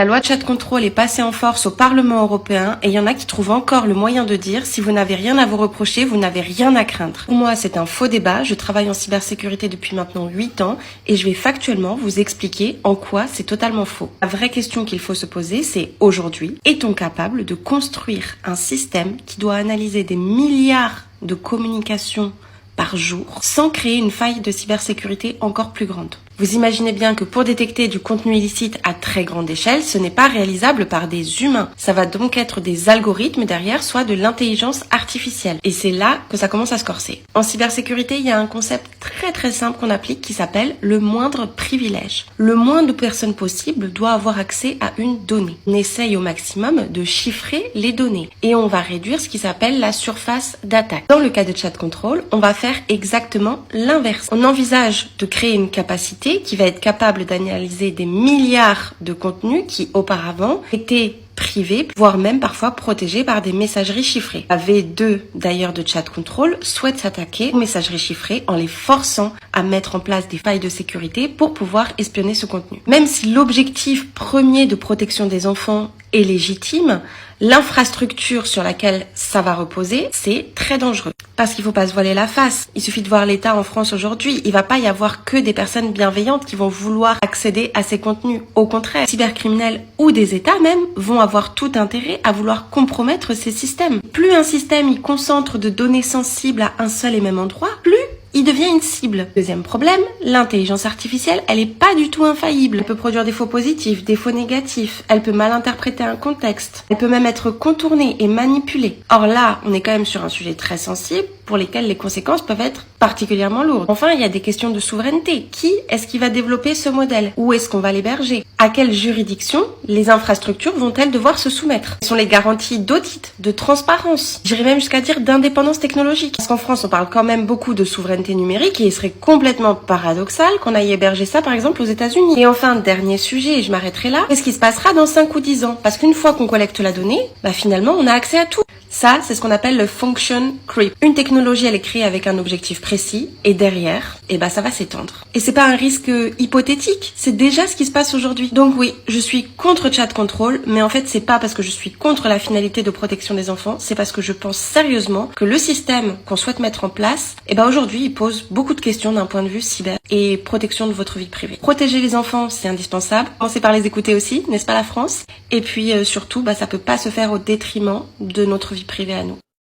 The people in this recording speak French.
La loi de chat control est passée en force au Parlement européen et il y en a qui trouvent encore le moyen de dire si vous n'avez rien à vous reprocher, vous n'avez rien à craindre. Pour moi, c'est un faux débat. Je travaille en cybersécurité depuis maintenant 8 ans et je vais factuellement vous expliquer en quoi c'est totalement faux. La vraie question qu'il faut se poser, c'est aujourd'hui, est-on capable de construire un système qui doit analyser des milliards de communications par jour sans créer une faille de cybersécurité encore plus grande? Vous imaginez bien que pour détecter du contenu illicite à très grande échelle, ce n'est pas réalisable par des humains. Ça va donc être des algorithmes derrière, soit de l'intelligence artificielle. Et c'est là que ça commence à se corser. En cybersécurité, il y a un concept très simple qu'on applique qui s'appelle le moindre privilège. Le moins de personnes possible doit avoir accès à une donnée. On essaye au maximum de chiffrer les données et on va réduire ce qui s'appelle la surface d'attaque. Dans le cas de chat control, on va faire exactement l'inverse. On envisage de créer une capacité qui va être capable d'analyser des milliards de contenus qui auparavant étaient privés, voire même parfois protégés par des messageries chiffrées. La V2 d'ailleurs de chat control souhaite s'attaquer aux messageries chiffrées en les forçant à mettre en place des failles de sécurité pour pouvoir espionner ce contenu. Même si l'objectif premier de protection des enfants est légitime, l'infrastructure sur laquelle ça va reposer, c'est très dangereux. Parce qu'il faut pas se voiler la face. Il suffit de voir l'État en France aujourd'hui. Il va pas y avoir que des personnes bienveillantes qui vont vouloir accéder à ces contenus. Au contraire, cybercriminels ou des États même vont avoir tout intérêt à vouloir compromettre ces systèmes. Plus un système y concentre de données sensibles à un seul et même endroit, plus il devient une cible. Deuxième problème, l'intelligence artificielle, elle est pas du tout infaillible. Elle peut produire des faux positifs, des faux négatifs. Elle peut mal interpréter un contexte. Elle peut même être contournée et manipulée. Or là, on est quand même sur un sujet très sensible pour lesquels les conséquences peuvent être particulièrement lourdes. Enfin, il y a des questions de souveraineté. Qui est-ce qui va développer ce modèle? Où est-ce qu'on va l'héberger? À quelle juridiction les infrastructures vont-elles devoir se soumettre? Quelles sont les garanties d'audit, de transparence? J'irais même jusqu'à dire d'indépendance technologique. Parce qu'en France, on parle quand même beaucoup de souveraineté numérique et il serait complètement paradoxal qu'on aille héberger ça, par exemple, aux États-Unis. Et enfin, dernier sujet, et je m'arrêterai là, qu'est-ce qui se passera dans 5 ou 10 ans? Parce qu'une fois qu'on collecte la donnée, finalement, on a accès à tout. Ça, c'est ce qu'on appelle le function creep. Une technologie, elle est créée avec un objectif précis et derrière, ça va s'étendre. Et c'est pas un risque hypothétique, c'est déjà ce qui se passe aujourd'hui. Donc oui, je suis contre chat control, mais en fait, c'est pas parce que je suis contre la finalité de protection des enfants, c'est parce que je pense sérieusement que le système qu'on souhaite mettre en place, aujourd'hui, il pose beaucoup de questions d'un point de vue cyber et protection de votre vie privée. Protéger les enfants, c'est indispensable. Commencez par les écouter aussi, n'est-ce pas la France? Et puis surtout, ça peut pas se faire au détriment de notre vie privée à nous.